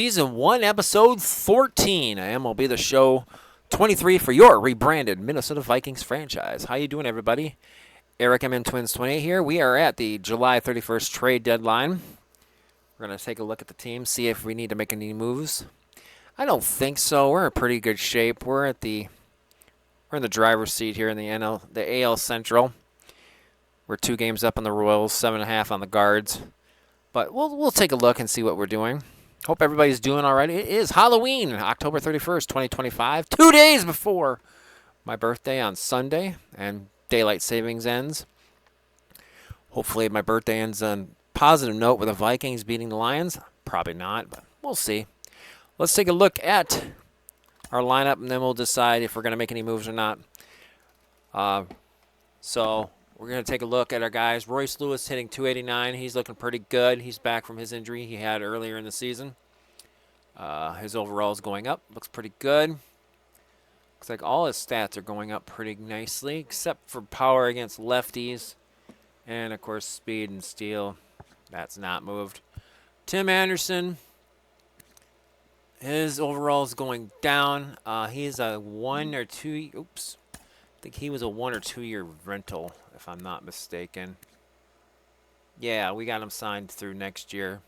Season 1, Episode 14. MLB The Show 23 for your rebranded Minnesota Vikings franchise. How you doing, everybody? Eric MN Twins 28 here. We are at the July 31st trade deadline. We're going to take a look at the team, see if we need to make any moves. I don't think so. We're in pretty good shape. We're in the driver's seat here in the AL Central. We're 2 games up on the Royals, 7.5 on the Guards. But we'll take a look and see what we're doing. Hope everybody's doing all right. It is Halloween, October 31st, 2025, 2 days before my birthday on Sunday, and daylight savings ends. Hopefully my birthday ends on a positive note with the Vikings beating the Lions. Probably not, but we'll see. Let's take a look at our lineup, and then we'll decide if we're going to make any moves or not. So we're going to take a look at our guys. Royce Lewis hitting .289. He's looking pretty good. He's back from his injury he had earlier in the season. His overall is going up. Looks pretty good. Looks like all his stats are going up pretty nicely, except for power against lefties. And, of course, speed and steal. That's not moved. Tim Anderson, his overall is going down. He's a 1 or 2. Oops. I think he was a 1 or 2 year rental, if I'm not mistaken. Yeah, we got him signed through next year.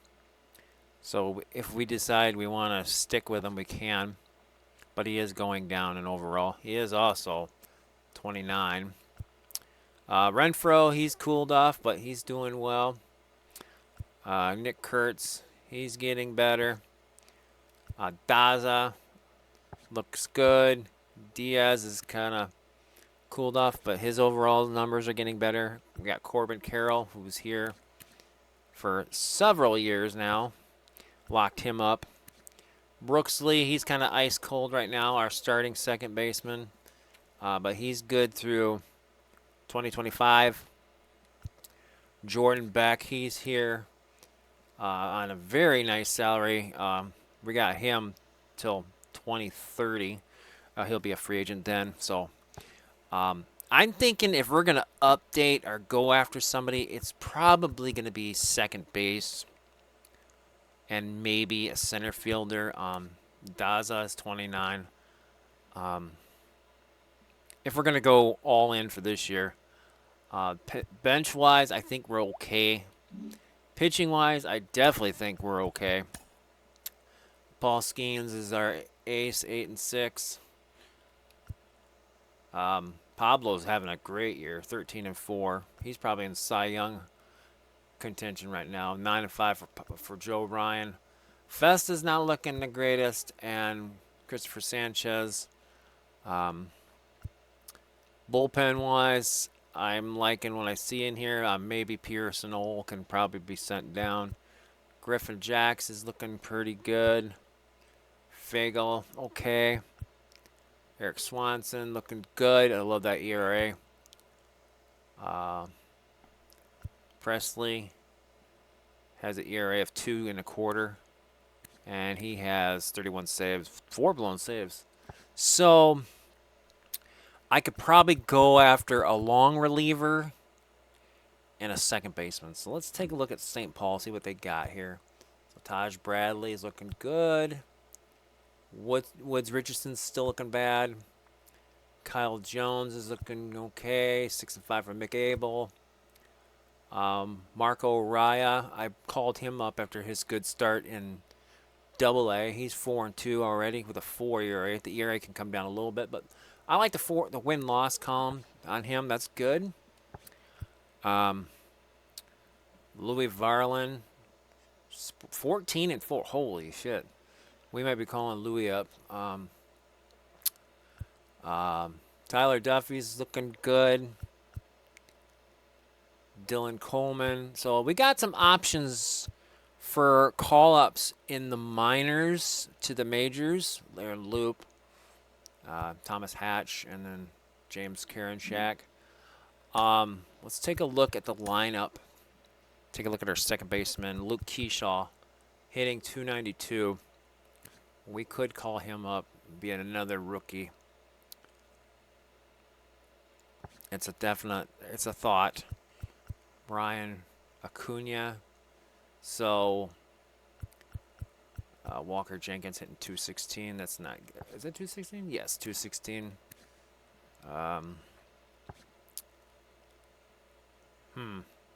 So if we decide we want to stick with him, we can. But he is going down in overall. He is also 29. Renfroe, he's cooled off, but he's doing well. Nick Kurtz, he's getting better. Daza looks good. Diaz is kind of cooled off, but his overall numbers are getting better. We got Corbin Carroll, who was here for several years now. Locked him up. Brooksley, he's kind of ice cold right now, our starting second baseman. But he's good through 2025. Jordan Beck, he's here on a very nice salary. We got him till 2030. He'll be a free agent then. So I'm thinking if we're going to update or go after somebody, it's probably going to be second base and maybe a center fielder. Daza is 29. If we're going to go all in for this year, bench-wise, I think we're okay. Pitching-wise, I definitely think we're okay. Paul Skeens is our ace, 8 and 6. Pablo's having a great year, 13 and 4. He's probably in Cy Young contention right now. 9 and 5 for Joe Ryan. Festa's not looking the greatest, and Christopher Sanchez. Bullpen-wise, I'm liking what I see in here. Maybe Pearson Ole can probably be sent down. Griffin Jacks is looking pretty good. Fagel, okay. Eric Swanson looking good. I love that ERA. Presley has an ERA of 2.25, and he has 31 saves, 4 blown saves. So I could probably go after a long reliever and a second baseman. So let's take a look at St. Paul, see what they got here. So Taj Bradley is looking good. Woods Richardson's still looking bad. Kyle Jones is looking okay. 6 and 5 for Mick Abel. Marco Raya, I called him up after his good start in AA. He's 4 and 2 already with a 4 ERA. The ERA can come down a little bit, but I like the win-loss column on him. That's good. Louis Varlin, 14 and 4. Holy shit. We might be calling Louis up. Tyler Duffy's looking good. Dylan Coleman. So we got some options for call-ups in the minors to the majors. They're Loop, Thomas Hatch, and then James Karinchak. Let's take a look at the lineup. Take a look at our second baseman, Luke Keyshaw, hitting .292. We could call him up, be another rookie. It's a thought. Brian Acuna. So Walker Jenkins hitting 216. That's not good. Is it 216? Yes, 216.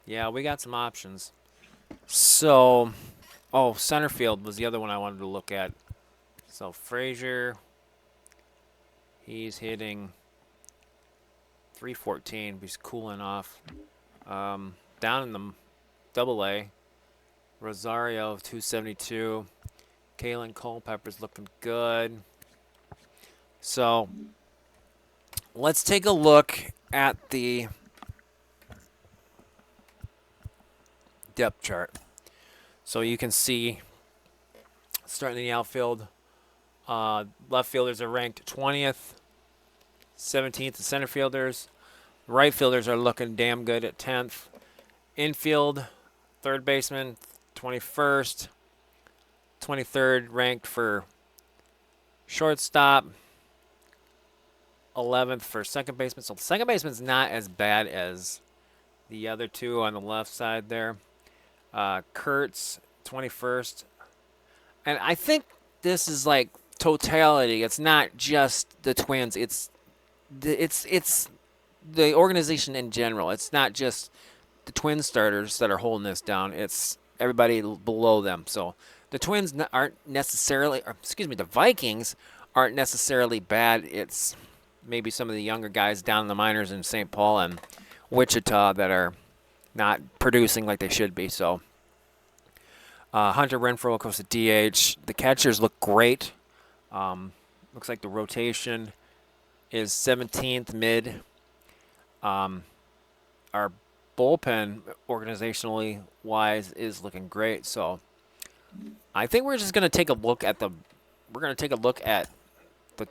Yeah, we got some options. So, center field was the other one I wanted to look at. So Frazier, he's hitting 314. He's cooling off. Down in the Double A, Rosario 272. Kalen Culpepper's looking good. So let's take a look at the depth chart. So you can see, starting in the outfield, left fielders are ranked 20th, 17th, the center fielders. Right fielders are looking damn good at 10th. Infield, third baseman, 21st. 23rd ranked for shortstop. 11th for second baseman. So second baseman's not as bad as the other two on the left side there. Kurtz, 21st. And I think this is like totality. It's not just the Twins. It's the organization in general. It's not just the Twin starters that are holding this down. It's everybody below them. So the Twins aren't necessarily, the Vikings aren't necessarily bad. It's maybe some of the younger guys down in the minors in St. Paul and Wichita that are not producing like they should be. So Hunter Renfroe goes to DH. The catchers look great. Looks like the rotation is 17th mid. Our bullpen, organizationally wise, is looking great. So I think we're just going to take a look at the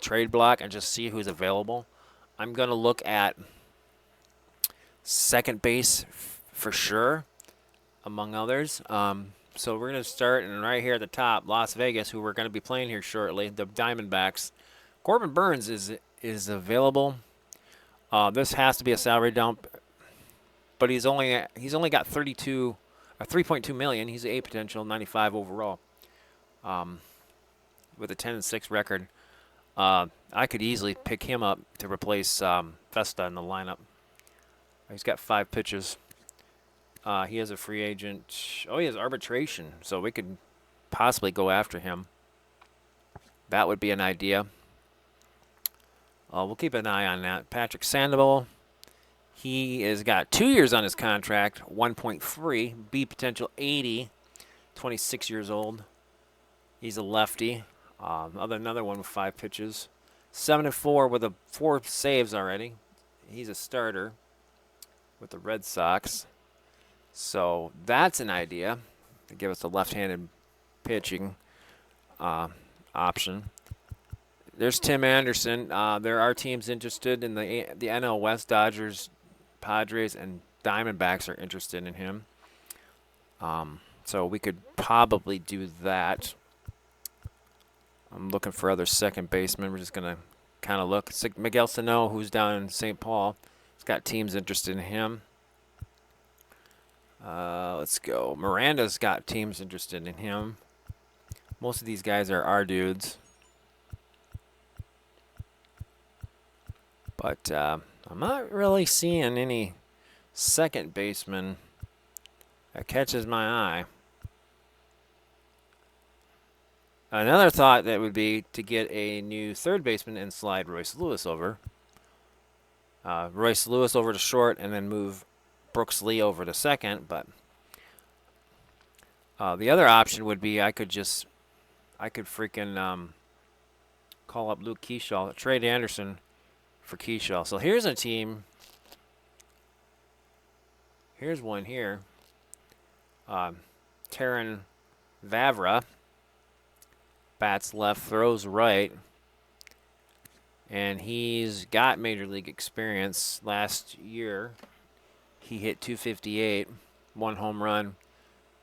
trade block and just see who's available. I'm going to look at second base for sure, among others. So we're going to start, and right here at the top, Las Vegas, who we're going to be playing here shortly, the Diamondbacks. Corbin Burns is available. This has to be a salary dump, but he's only got 3.2 million. He's an A potential, 95 overall, with a 10-6 record. I could easily pick him up to replace Festa in the lineup. He's got 5 pitches. He has a free agent. Oh, he has arbitration, so we could possibly go after him. That would be an idea. We'll keep an eye on that. Patrick Sandoval, he has got 2 years on his contract, 1.3, B potential 80, 26 years old. He's a lefty. Another one with 5 pitches. 7-4 with 4 saves already. He's a starter with the Red Sox. So that's an idea to give us a left-handed pitching option. There's Tim Anderson. There are teams interested in the NL West. Dodgers, Padres, and Diamondbacks are interested in him. So we could probably do that. I'm looking for other second basemen. We're just going to kind of look. Miguel Sano, who's down in St. Paul, he's got teams interested in him. Let's go. Miranda's got teams interested in him. Most of these guys are our dudes. But I'm not really seeing any second baseman that catches my eye. Another thought that would be to get a new third baseman and slide Royce Lewis over. Royce Lewis over to short and then move Brooks Lee over to second. But the other option would be I could freaking call up Luke Keyshaw, trade Anderson for Keyshaw. So here's a team. Here's one here. Terran Vavra. Bats left, throws right. And he's got major league experience. Last year, he hit 258, 1 home run.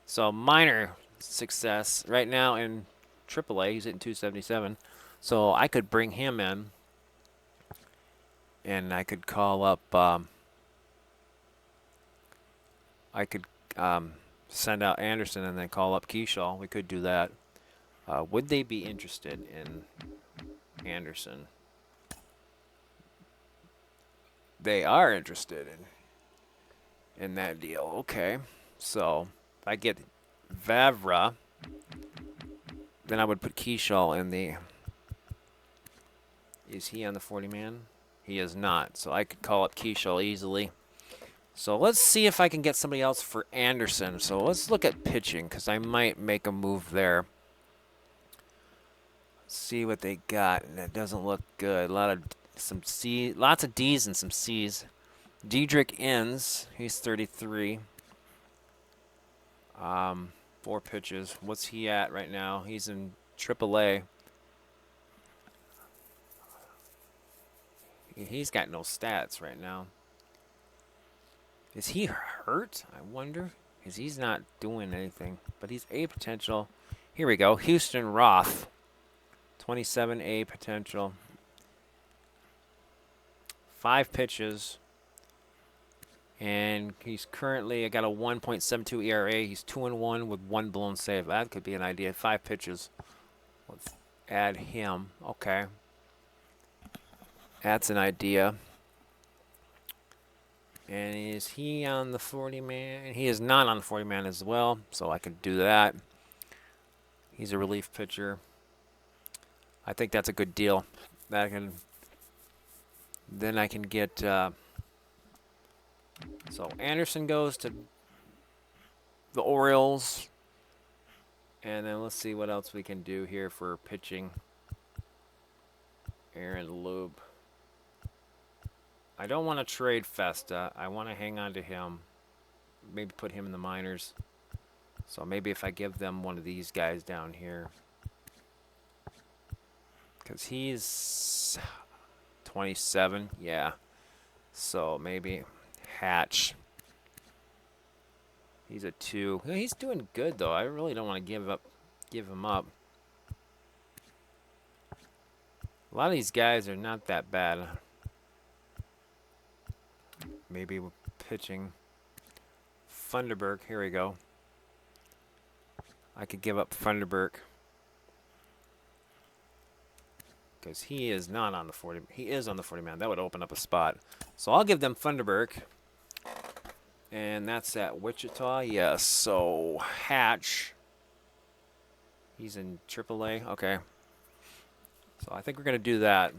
So minor success. Right now in AAA, he's hitting 277. So I could bring him in. And I could call up, send out Anderson and then call up Keyshaw. We could do that. Would they be interested in Anderson? They are interested in that deal. Okay. So if I get Vavra, then I would put Keyshaw in the. Is he on the 40 man? He is not. So I could call up Keyshaw easily. So let's see if I can get somebody else for Anderson. So let's look at pitching because I might make a move there. See what they got, and it doesn't look good. Lots of D's and some C's. Diedrich Inns, he's 33. 4 pitches. What's he at right now? He's in AAA. He's got no stats right now. Is he hurt? I wonder. Because he's not doing anything. But he's A potential. Here we go. Houston Roth. 27 A potential. 5 pitches. And he's currently got a 1.72 ERA. He's 2-1 with 1 blown save. That could be an idea. 5 pitches. Let's add him. Okay. That's an idea. And is he on the 40 man? He is not on the 40 man as well, so I could do that. He's a relief pitcher. I think that's a good deal. Then I can get. So Anderson goes to the Orioles, and then let's see what else we can do here for pitching. Aaron Loop. I don't want to trade Festa. I want to hang on to him. Maybe put him in the minors. So maybe if I give them one of these guys down here. Because he's 27. Yeah. So maybe Hatch. He's a 2. He's doing good, though. I really don't want to give him up. A lot of these guys are not that bad. Maybe we're pitching Funderburk. Here we go. I could give up Funderburk. Because he is not on the 40. He is on the 40 man. That would open up a spot. So I'll give them Funderburk. And that's at Wichita. Yes. So Hatch. He's in AAA. Okay. So I think we're going to do that.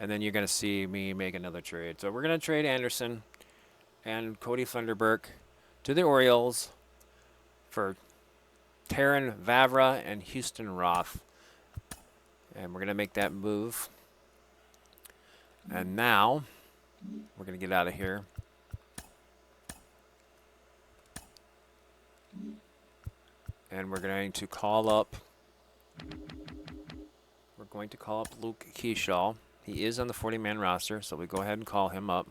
And then you're going to see me make another trade. So we're going to trade Anderson and Cody Funderburk to the Orioles for Taryn Vavra and Houston Roth. And we're going to make that move. And now we're going to get out of here. And we're going to call up Luke Keyshaw. He is on the 40-man roster, so we go ahead and call him up.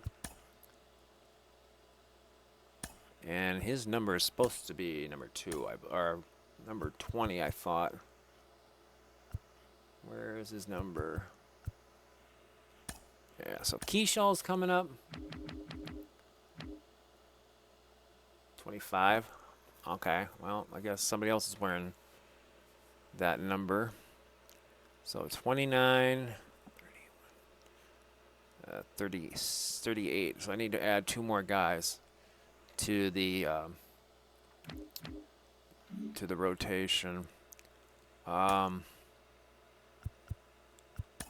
And his number is supposed to be number 2, or number 20, I thought. Where is his number? Yeah, so Keyshaw's coming up. 25. Okay, well, I guess somebody else is wearing that number. So 29, 30, 38. So I need to add 2 more guys to the rotation.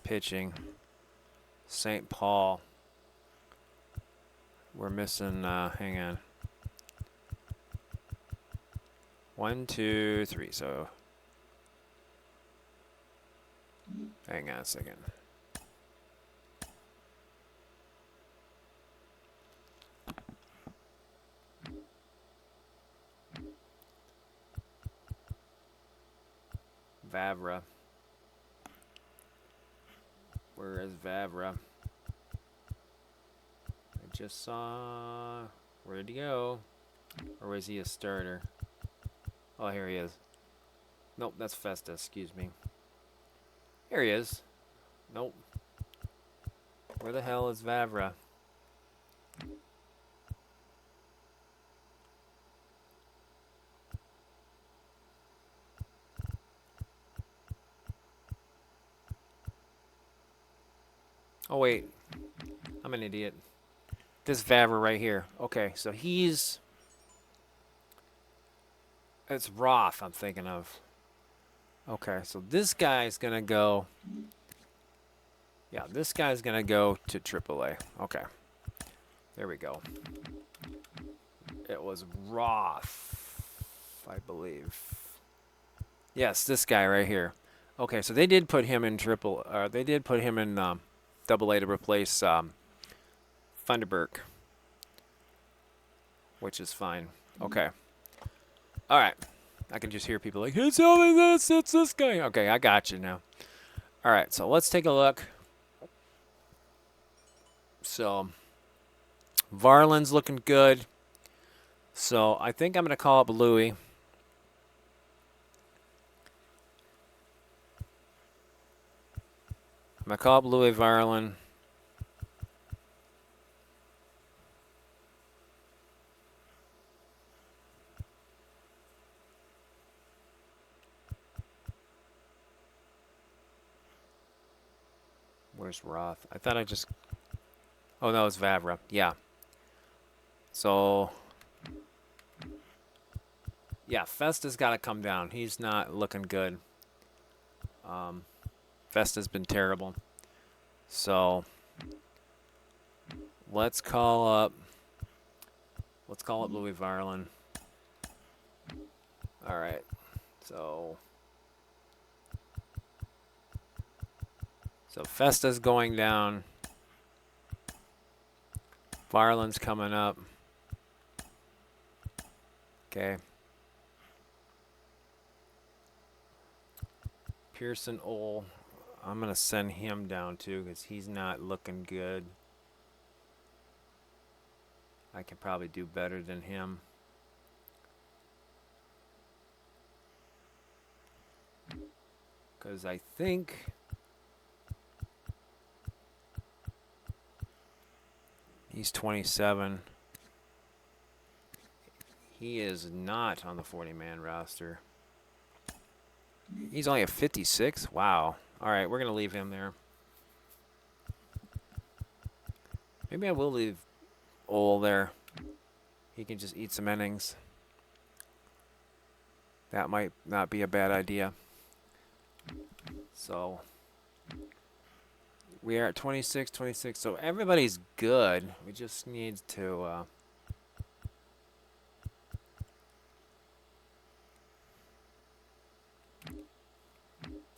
Pitching. St. Paul. We're missing. Hang on. 1, 2, 3. So. Hang on a second. Vavra. Where is Vavra? I just saw. Where did he go? Or was he a starter? Oh, here he is. Nope, that's Festa. Excuse me. Here he is. Nope. Where the hell is Vavra? Oh, wait. I'm an idiot. This Vavra right here. Okay, so he's... It's Roth I'm thinking of. Okay, so this guy's going to go... Yeah, this guy's going to go to AAA. Okay. There we go. It was Roth, I believe. Yes, this guy right here. Okay, so they did put him in they did put him in Double A to replace Thunderberg, which is fine. Okay. All right. I can just hear people like, it's only this, it's this guy. Okay, I got you now. All right, so let's take a look. So, Varland's looking good. So, I think I'm going to call up Louie. I'm going to call up Louie Varland. Where's Roth? I thought I just... Oh, no, it's Vavra. Yeah. So... Yeah, Festa's got to come down. He's not looking good. Festa's been terrible. So... Let's call up Louie Varland. All right. So Festa's going down. Varland's coming up. Okay. Pearson Ole. I'm going to send him down too because he's not looking good. I can probably do better than him. Because I think he's 27. He is not on the 40-man roster. He's only a 56? Wow. All right, we're going to leave him there. Maybe I will leave Ole there. He can just eat some innings. That might not be a bad idea. So we are at 26. So everybody's good. We just need to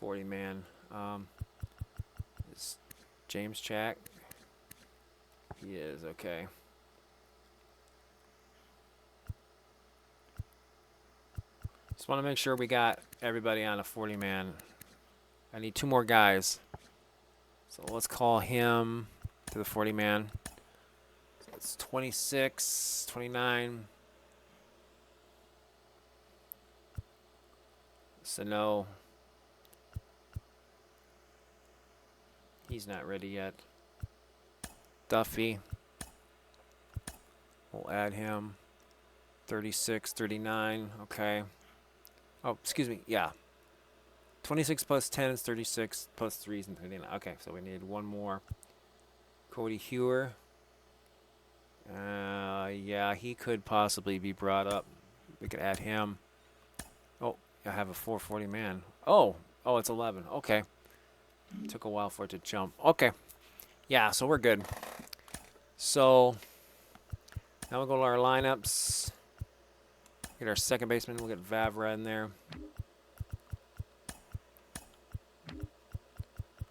40-man. Is James Chack? He is, okay. Just want to make sure we got everybody on a 40-man. I need 2 more guys. So let's call him to the 40-man. So it's 26, 29. Sano. He's not ready yet. Duffy. We'll add him. 36, 39. Okay. Oh, excuse me. Yeah. 26 plus 10 is 36, plus 3 is 39. Okay, so we need 1 more. Cody Hewer. Yeah, he could possibly be brought up. We could add him. Oh, I have a 440 man. Oh, it's 11. Okay. Took a while for it to jump. Okay. Yeah, so we're good. So now we'll go to our lineups. Get our second baseman. We'll get Vavra in there.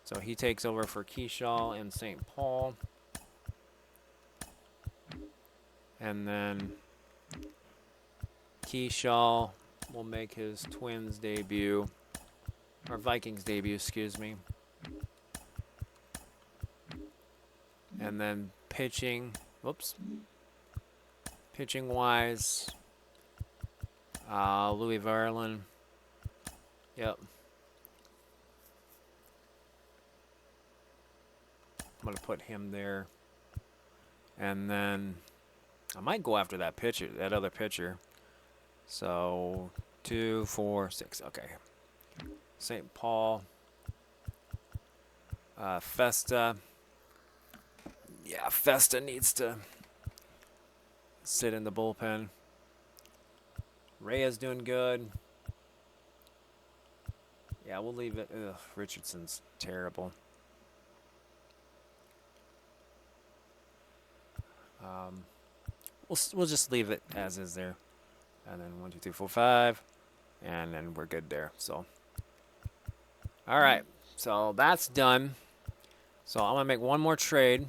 So he takes over for Keyshaw in St. Paul. And then Keyshaw will make his Twins debut. Or Vikings debut, excuse me. And then pitching. Whoops. Pitching-wise, Louie Varland. Yep. I'm going to put him there. And then I might go after that pitcher, that other pitcher. So 2, 4, 6. Okay. St. Paul. Festa. Yeah, Festa needs to sit in the bullpen. Rhea's doing good. Yeah, we'll leave it. Ugh, Richardson's terrible. We'll just leave it as is there, and then 1, 2, 3, 4, 5, and then we're good there. So, all right, so that's done. So I'm gonna make one more trade.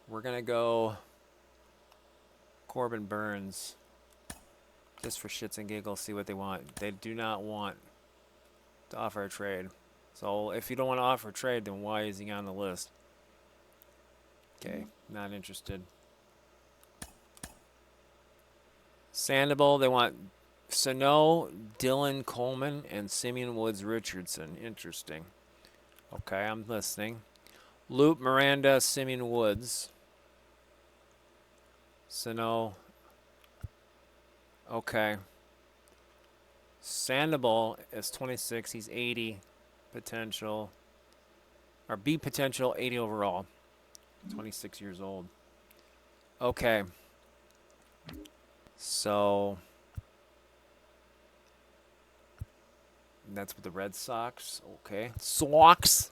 We're gonna go Corbin Burns, just for shits and giggles. See what they want. They do not want to offer a trade. So if you don't want to offer a trade, then why is he on the list? Okay, not interested. Sandoval, they want Sano, Dylan Coleman, and Simeon Woods Richardson. Interesting. Okay, I'm listening. Loop, Miranda, Simeon Woods. Sano. Okay. Sandoval is 26. He's 80 potential. Or B potential, 80 overall. 26 years old. Okay. So that's with the Red Sox. Okay. Sox.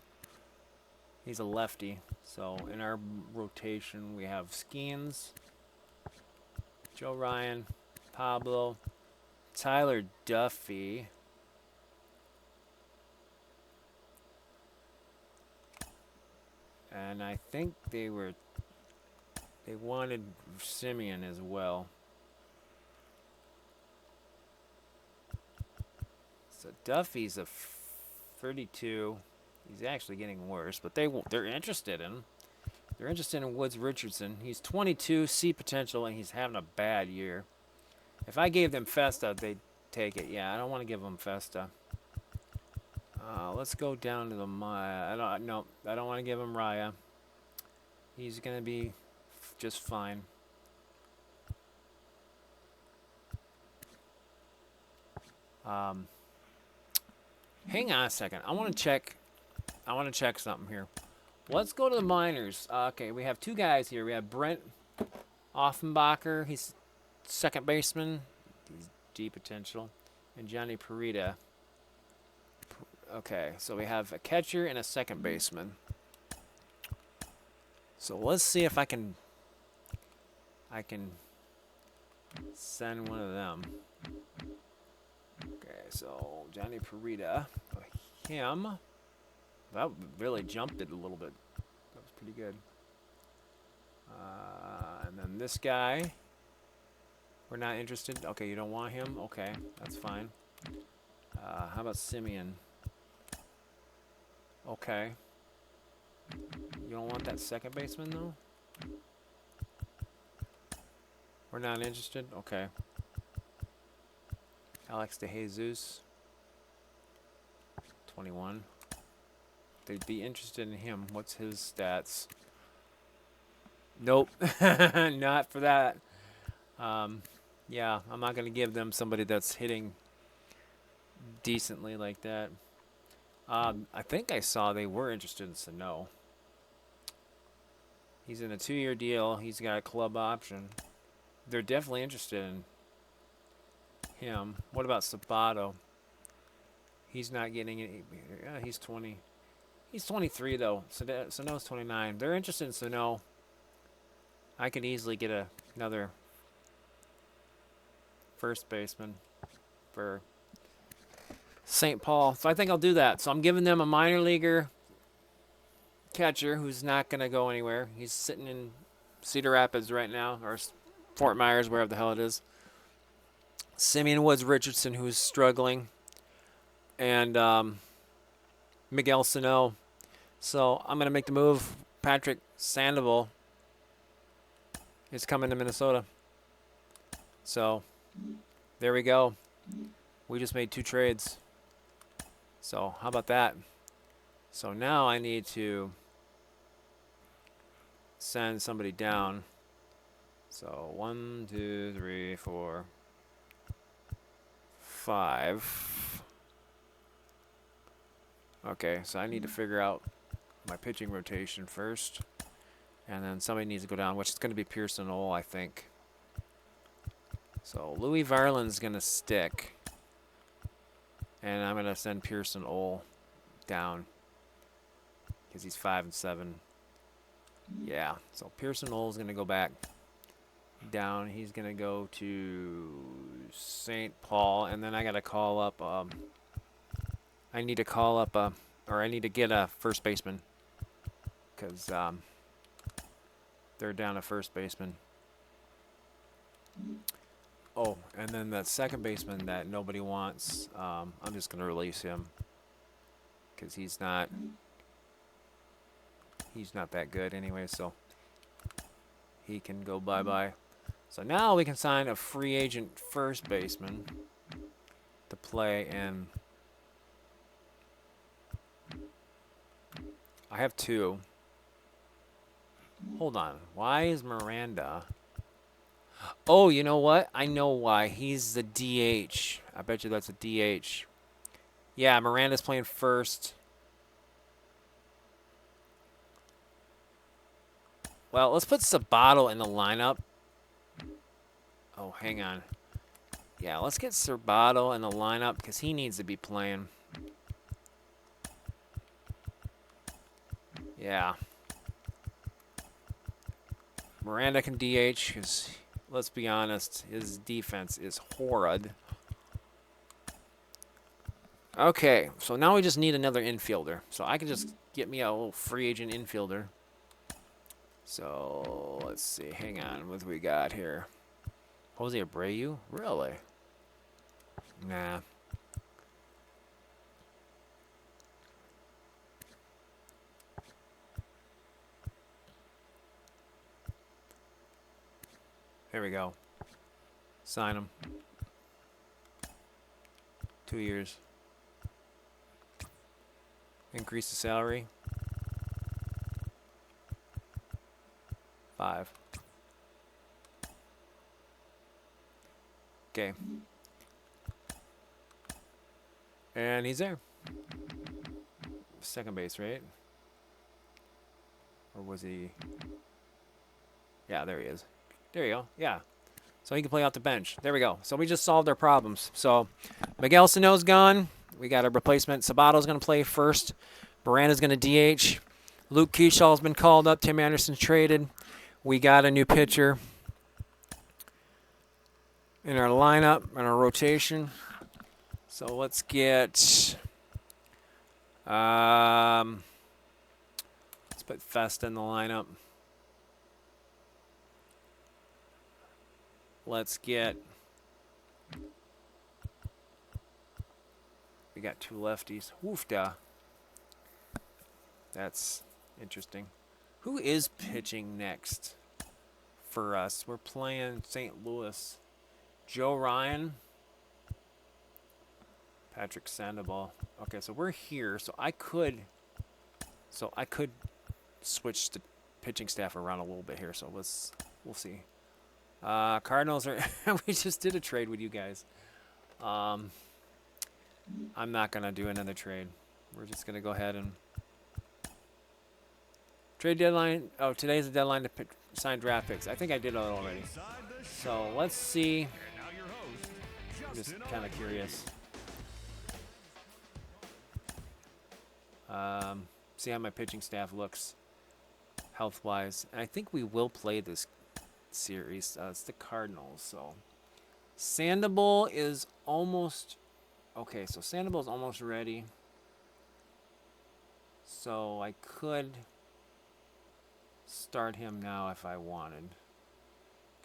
He's a lefty. So in our rotation, we have Skeens, Joe Ryan, Pablo, Tyler Duffy. And I think they wanted Simeon as well. So Duffy's a 32. He's actually getting worse, but they're interested in him. They're interested in Woods Richardson. He's 22, C potential, and he's having a bad year. If I gave them Festa, they'd take it. Yeah, I don't want to give them Festa. Let's go down to the Maya. I don't want to give him Raya. He's gonna be just fine. Hang on a second. I want to check something here. Let's go to the minors. Okay, we have two guys here. We have Brent Offenbacher. He's second baseman. He's D potential. And Johnny Parita. Okay, so we have a catcher and a second baseman. So let's see if I can send one of them. Okay, so Johnny Parita, him. That really jumped it a little bit. That was pretty good. And then this guy, we're not interested. Okay, you don't want him? Okay, that's fine. How about Simeon? Okay. You don't want that second baseman, though? We're not interested? Okay. Alex DeJesus, 21. They'd be interested in him. What's his stats? Nope. Not for that. Yeah, I'm not going to give them somebody that's hitting decently like that. I think I saw they were interested in Sano. He's in a 2-year deal. He's got a club option. They're definitely interested in him. What about Sabato? He's not getting any. Yeah, he's 20. He's 23 though. Sano's 29. They're interested in Sano. I could easily get another first baseman for St. Paul. So I think I'll do that. So I'm giving them a minor leaguer catcher who's not going to go anywhere. He's sitting in Cedar Rapids right now, or Fort Myers, wherever the hell it is. Simeon Woods Richardson, who's struggling, and Miguel Sano. So I'm going to make the move. Patrick Sandoval is coming to Minnesota. So there we go. We just made 2 trades. So how about that? So now I need to send somebody down. So 1, 2, 3, 4, 5. Okay, so I need to figure out my pitching rotation first. And then somebody needs to go down, which is going to be Pearson Ole, I think. So Louis Varland's going to stick. And I'm going to send Pearson Ole down. Because he's 5 and 7. Yeah, so Pearson Ole's going to go back down. He's going to go to St. Paul. And then I got to call up... I need to call up... or I need to get a first baseman. Because... they're down a first baseman. Oh, and then that second baseman that nobody wants, I'm just going to release him because he's not that good anyway, so he can go bye-bye. So now we can sign a free agent first baseman to play, and I have 2. Hold on. Why is Miranda... Oh, you know what? I know why. He's the DH. I bet you that's a DH. Yeah, Miranda's playing first. Well, let's put Sabato in the lineup. Oh, hang on. Yeah, let's get Sabato in the lineup because he needs to be playing. Yeah. Miranda can DH because... Let's be honest, his defense is horrid. Okay, so now we just need another infielder. So I can just get me a little free agent infielder. So let's see. Hang on, what do we got here? Jose Abreu? Really? Nah. Here we go. Sign him. 2 years. Increase the salary. 5. Okay. And he's there. Second base, right? Or was he... Yeah, there he is. There you go. Yeah. So he can play off the bench. There we go. So we just solved our problems. So Miguel Sano's gone. We got a replacement. Sabato's going to play first. Miranda's going to DH. Luke Keeshaw's been called up. Tim Anderson's traded. We got a new pitcher in our lineup, in our rotation. So let's get... let's put Festa in the lineup. Let's get... We got 2 lefties. Woofda. That's interesting. Who is pitching next for us? We're playing St. Louis. Joe Ryan. Patrick Sandoval. Okay, so we're here. So I could switch the pitching staff around a little bit here. So we'll see. Cardinals are... we just did a trade with you guys. I'm not going to do another trade. We're just going to go ahead and... Trade deadline. Oh, today's the deadline to sign draft picks. I think I did it already. So let's see. I'm just kind of curious. See how my pitching staff looks health-wise. And I think we will play this series. It's the Cardinals. So Sandoval is almost... Okay, so Sandoval's almost ready. So I could... start him now if I wanted.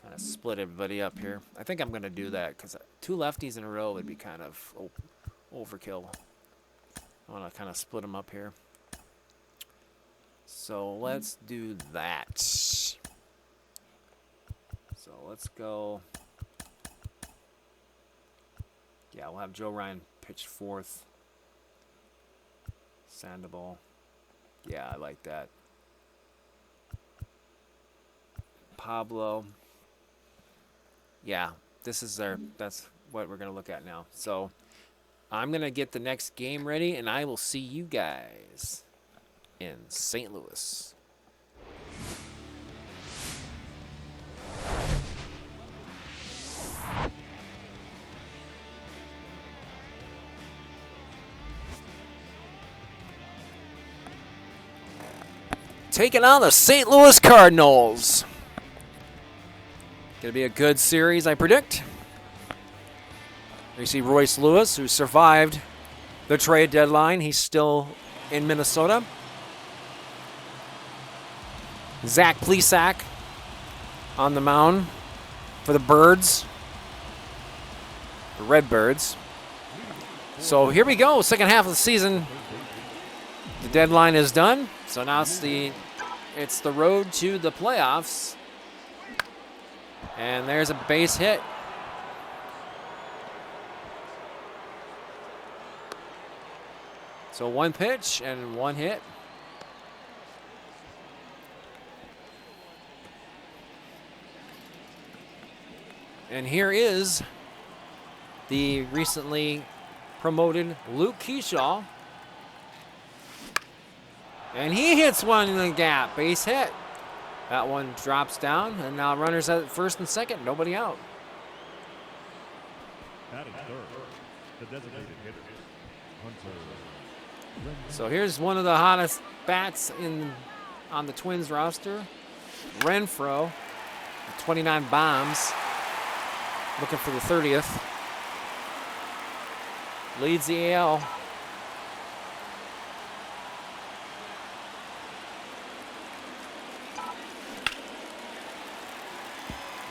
Kind of split everybody up here. I think I'm going to do that because 2 lefties in a row would be kind of overkill. I want to kind of split them up here. So let's do that. So let's go. Yeah, we'll have Joe Ryan pitch 4th. Sandoval. Yeah, I like that. Pablo. Yeah, that's what we're going to look at now. So I'm going to get the next game ready, and I will see you guys in St. Louis. taking on the St. Louis Cardinals. Going to be a good series, I predict. You see Royce Lewis, who survived the trade deadline. He's still in Minnesota. Zach Plesac on the mound for the Birds, the Redbirds. So here we go, second half of the season. The deadline is done, so now it's the road to the playoffs. And there's a base hit. So one pitch and one hit. And here is the recently promoted Luke Keyshaw. And he hits one in the gap, base hit. That one drops down, and now runners at first and second, nobody out. Batting third, the designated hitter, Hunter. So here's one of the hottest bats on the Twins roster, Renfroe, with 29 bombs, looking for the 30th. Leads the AL.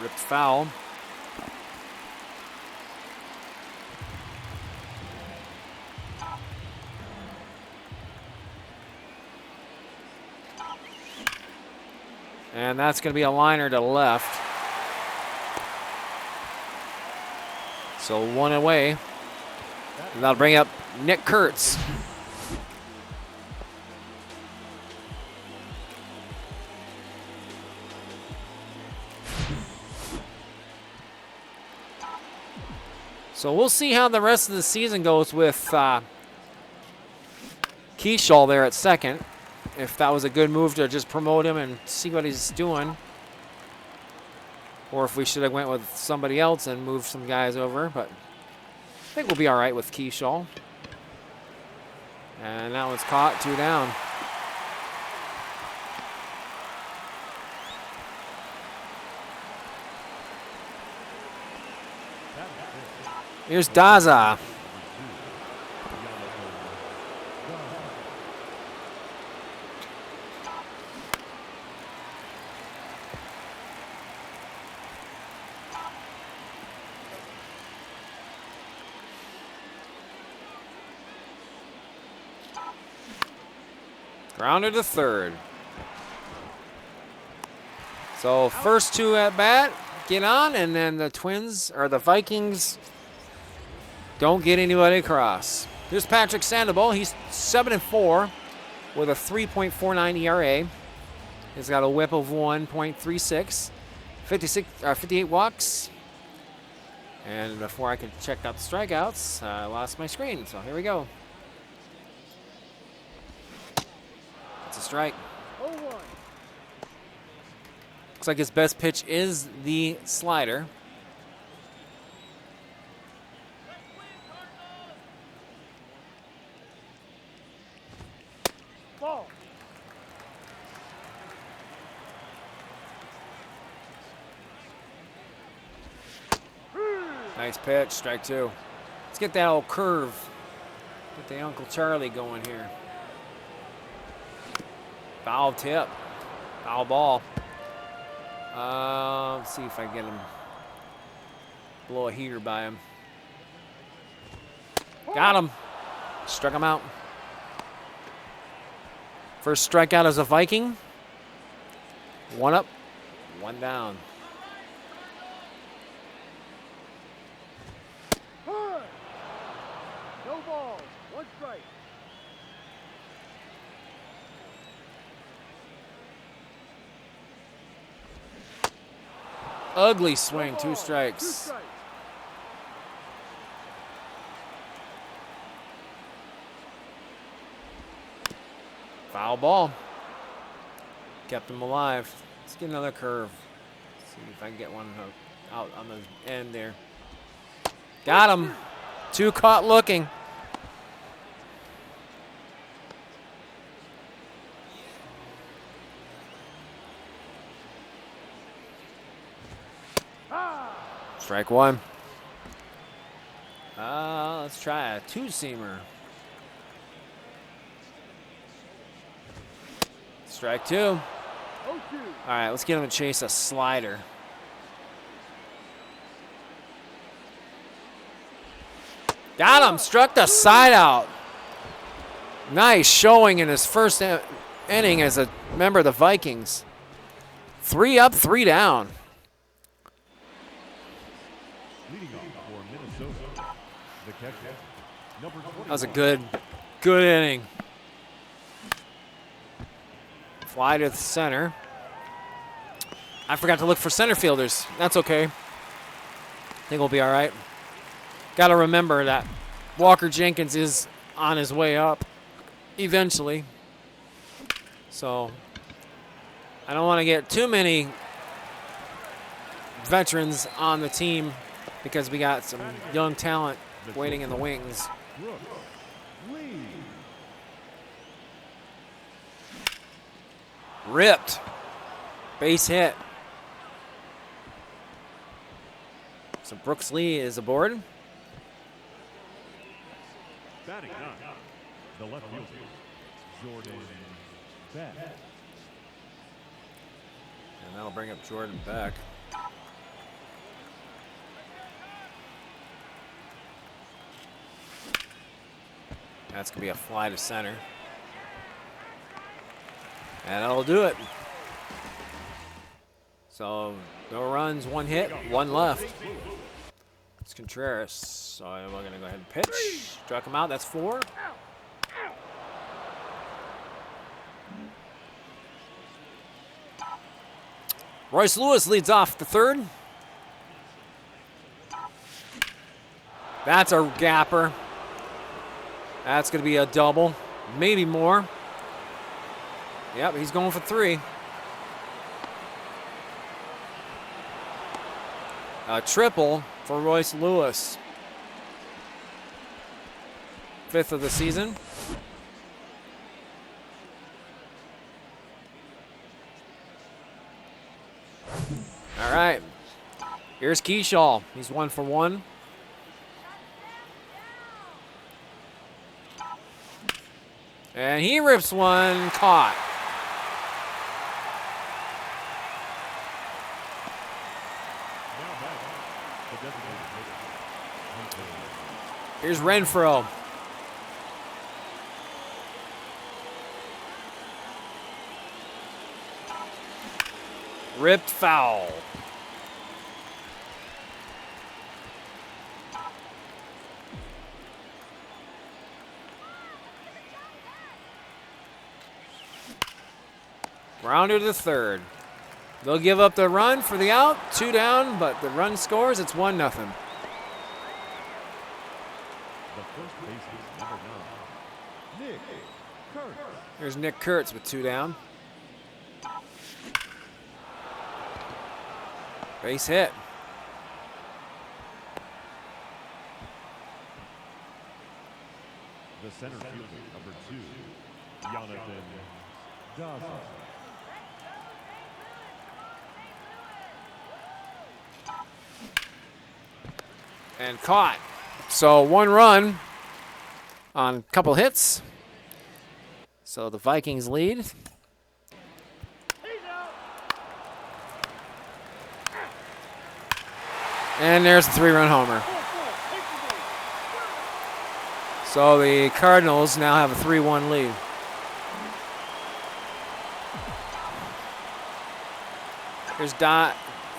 Ripped foul. And that's going to be a liner to left. So one away. And that'll bring up Nick Kurtz. So we'll see how the rest of the season goes with Keyshaw there at second. If that was a good move to just promote him and see what he's doing. Or if we should have went with somebody else and moved some guys over. But I think we'll be all right with Keyshaw. And that one's caught, 2 down. Here's Daza. Grounded to third. So first 2 at bat, get on, and then the Twins, or the Vikings, don't get anybody across. Here's Patrick Sandoval. He's 7-4 with a 3.49 ERA. He's got a whip of 1.36, 58 walks. And before I could check out the strikeouts, I lost my screen. So here we go. It's a strike. 0-1. Looks like his best pitch is the slider. Ball. Nice pitch, strike 2. Let's get that old curve. Get the Uncle Charlie going here. Foul tip. Foul ball. Let's see if I get him. Blow a heater by him. Got him. Struck him out. First strikeout as a Viking. 1 up, 1 down. No ball, 1 strike. Ugly swing, 2 strikes. Foul ball. Kept him alive. Let's get another curve. See if I can get one out on the end there. Got him. 2 caught looking. Strike one. Let's try a two-seamer. Strike two. All right, let's get him to chase a slider. Got him. Struck the side out. Nice showing in his first inning as a member of the Vikings. 3 up, 3 down. Leading off for Minnesota, the catcher, number 20. That was a good inning. Fly to the center. I forgot to look for center fielders. That's okay. I think we'll be all right. Got to remember that Walker Jenkins is on his way up eventually. So I don't want to get too many veterans on the team because we got some young talent waiting in the wings. Ripped. Base hit. So Brooks Lee is aboard. Batting nine, the left fielder, Jordan Beck. And that'll bring up Jordan Beck. That's going to be a fly to center. And that'll do it. So no runs, 1 hit, 1 left. It's Contreras. So we're going to go ahead and pitch. Struck him out. That's 4. Royce Lewis leads off the 3rd. That's a gapper. That's going to be a double, maybe more. Yep, he's going for 3. A triple for Royce Lewis. 5th of the season. All right. Here's Keyshaw. He's 1 for 1. And he rips one, caught. Here's Renfroe. Ripped foul. Grounder to the 3rd. They'll give up the run for the out. 2 down, but the run scores. It's 1-0. The first baseman, number 9, Nick Kurtz. Here's Nick Kurtz with 2 down. Base hit. The center fielder, number 2, Jonathan Dawson. And caught. So 1 run on a couple hits. So the Vikings lead. And there's the 3-run homer. So the Cardinals now have a 3-1 lead.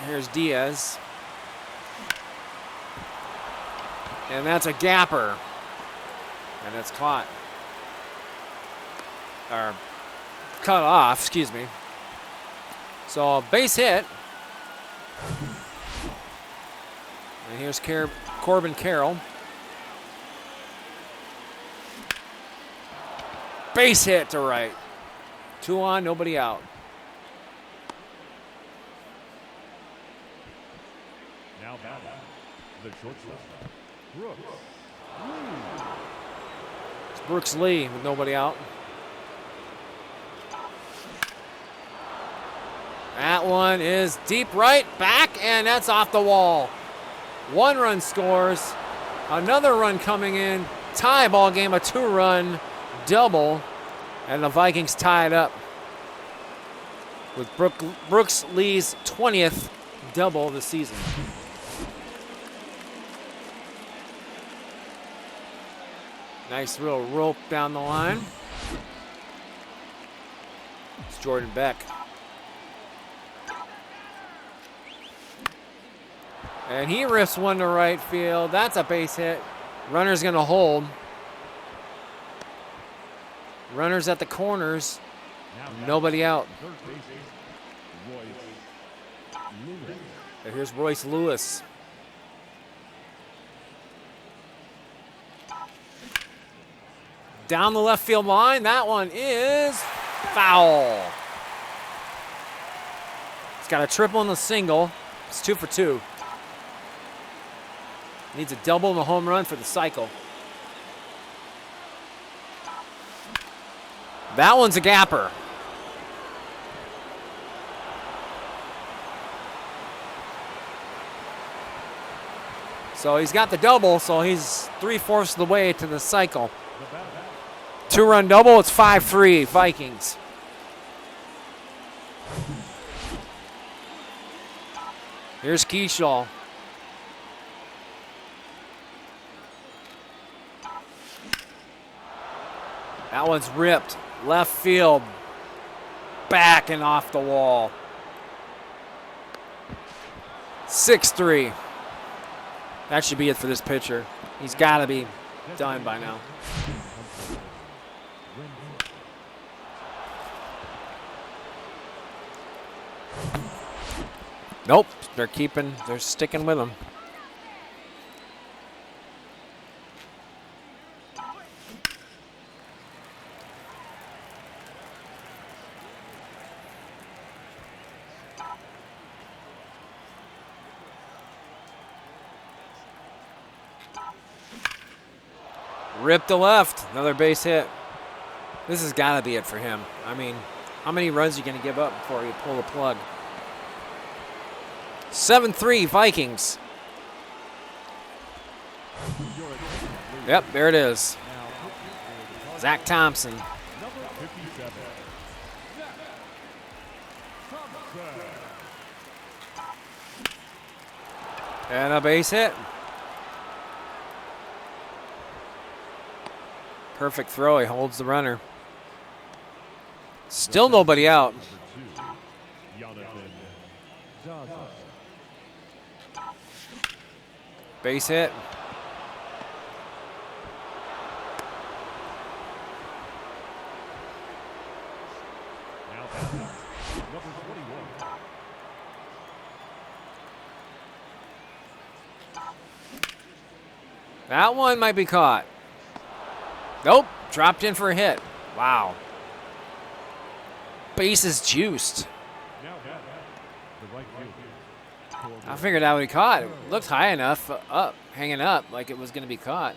Here's Diaz. And that's a gapper. And it's caught. Or cut off, excuse me. So a base hit. And here's Corbin Carroll. Base hit to right. 2 on, nobody out. Now batting, the shortstop, Brooks Lee. It's Brooks Lee with nobody out. That one is deep right, back, and that's off the wall. 1 run scores. Another run coming in. Tie ball game, a 2-run double. And the Vikings tie it up with Brooks Lee's 20th double of the season. Nice little rope down the line. It's Jordan Beck. And he rips one to right field. That's a base hit. Runner's going to hold. Runners at the corners. Nobody out. And here's Royce Lewis. Down the left field line. That one is foul. He's got a triple and a single. It's 2 for 2. Needs a double and a home run for the cycle. That one's a gapper. So he's got the double, so he's 3/4 of the way to the cycle. 2-run double, it's 5-3 Vikings. Here's Keyshaw. That one's ripped. Left field. Back and off the wall. 6-3. That should be it for this pitcher. He's got to be done by now. Nope, they're sticking with him. Ripped to left, another base hit. This has got to be it for him. I mean, how many runs are you going to give up before you pull the plug? 7-3 Vikings. Yep, there it is. Zach Thompson. And a base hit. Perfect throw. He holds the runner. Still nobody out. Base hit. That one might be caught. Nope, dropped in for a hit. Wow. Base is juiced. I figured that would be caught. It looked high enough up, hanging up like it was going to be caught.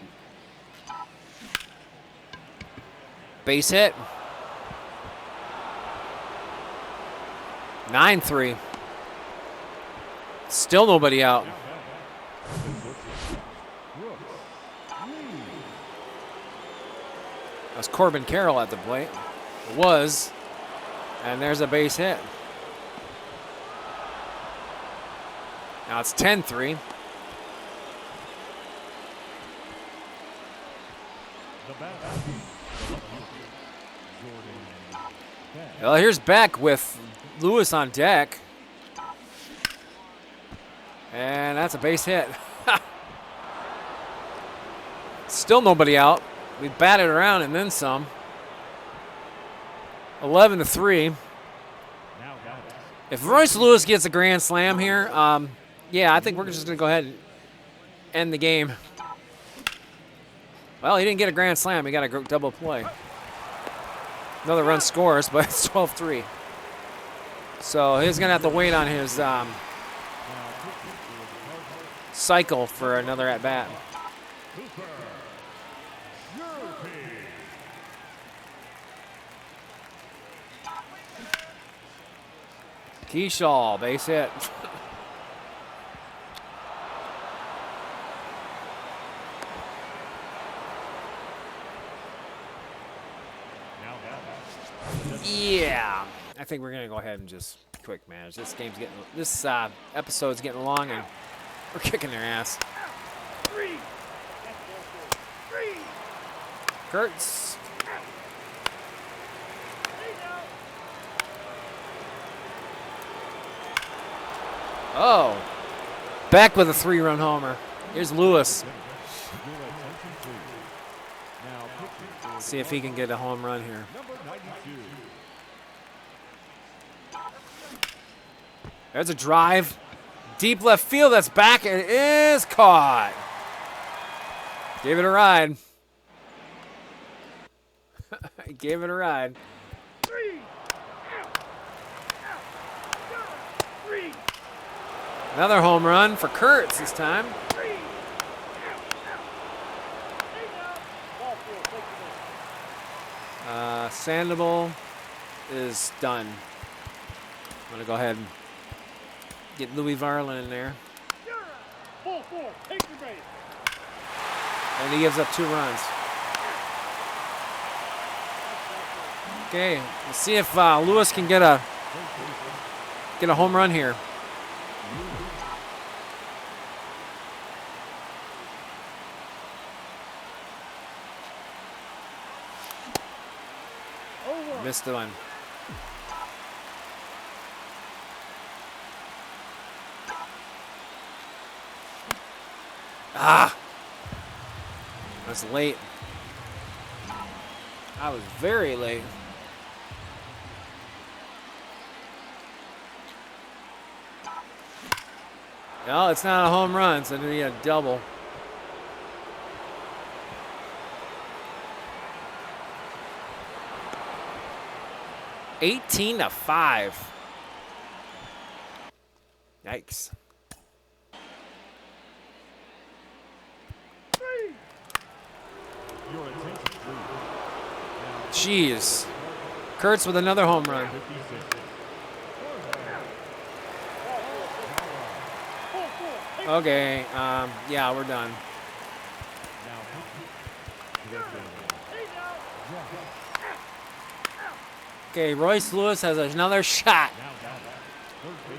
Base hit. 9-3. Still nobody out. That's Corbin Carroll at the plate. It was. And there's a base hit. Now it's 10-3. Well, here's Beck with Lewis on deck. And that's a base hit. Still nobody out. We batted around and then some. 11-3. If Royce Lewis gets a grand slam here, yeah, I think we're just going to go ahead and end the game. Well, he didn't get a grand slam. He got a double play. Another run scores, but it's 12-3. So he's going to have to wait on his cycle for another at-bat. Keyshaw, base hit. Yeah, I think we're gonna go ahead and just quick manage. This episode's getting long, and we're kicking their ass. Kurtz. Oh, back with a 3-run homer. Here's Lewis. See if he can get a home run here. There's a drive. Deep left field. That's back. It is caught. Gave it a ride. Gave it a ride. Another home run for Kurtz this time. Sandoval is done. I'm going to go ahead and get Louis Varlin in there. And he gives up 2 runs. Okay, let's see if Lewis can get a home run here. Missed the one. Ah! That's late. I was very late. No, it's not a home run, so it'll be a double. (18-5). Yikes. Jeez. Kurtz with another home run. Okay, yeah, we're done. Okay, Royce Lewis has another shot.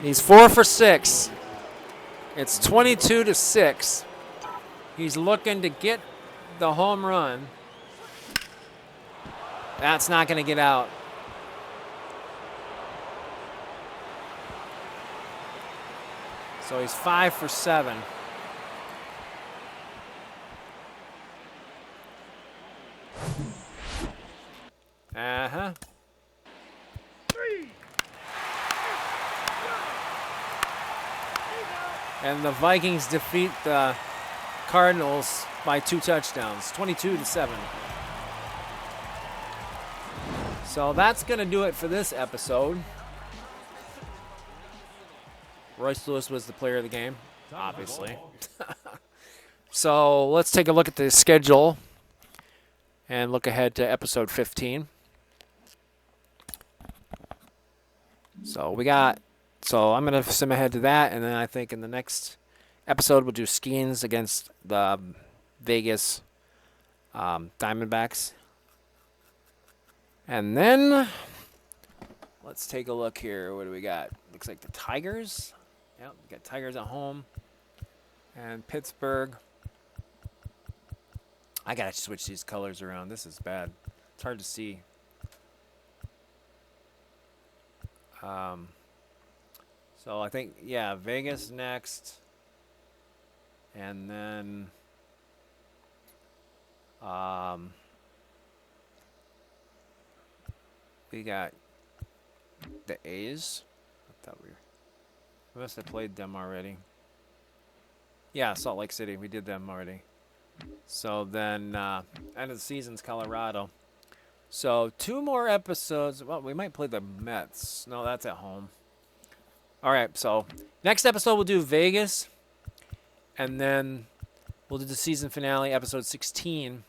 He's 4 for 6. It's 22-6. He's looking to get the home run. That's not going to get out. So he's 5 for 7. Uh-huh. And the Vikings defeat the Cardinals by 2 touchdowns, 22-7. So that's going to do it for this episode. Royce Lewis was the player of the game, obviously. So let's take a look at the schedule and look ahead to episode 15. So I'm going to sim ahead to that, and then I think in the next episode we'll do Skeens against the Vegas Diamondbacks. And then let's take a look here. What do we got? Looks like the Tigers. Yep, we got Tigers at home. And Pittsburgh. I got to switch these colors around. This is bad. It's hard to see. So I think, yeah, Vegas next. And then we got the A's. I thought we must have played them already. Yeah, Salt Lake City. We did them already. So then end of the season's Colorado. So 2 more episodes. Well, we might play the Mets. No, that's at home. All right, so next episode we'll do Vegas. And then we'll do the season finale, episode 16,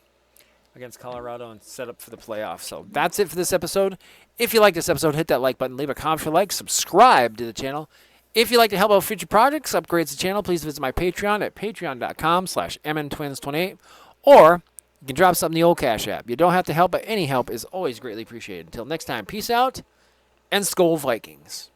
against Colorado and set up for the playoffs. So that's it for this episode. If you like this episode, hit that like button, leave a comment for like, subscribe to the channel. If you'd like to help out future projects, upgrades the channel, please visit my Patreon at patreon.com/mntwins28. Or You can drop something in the old Cash App. You don't have to help, but any help is always greatly appreciated. Until next time, peace out and Skol Vikings.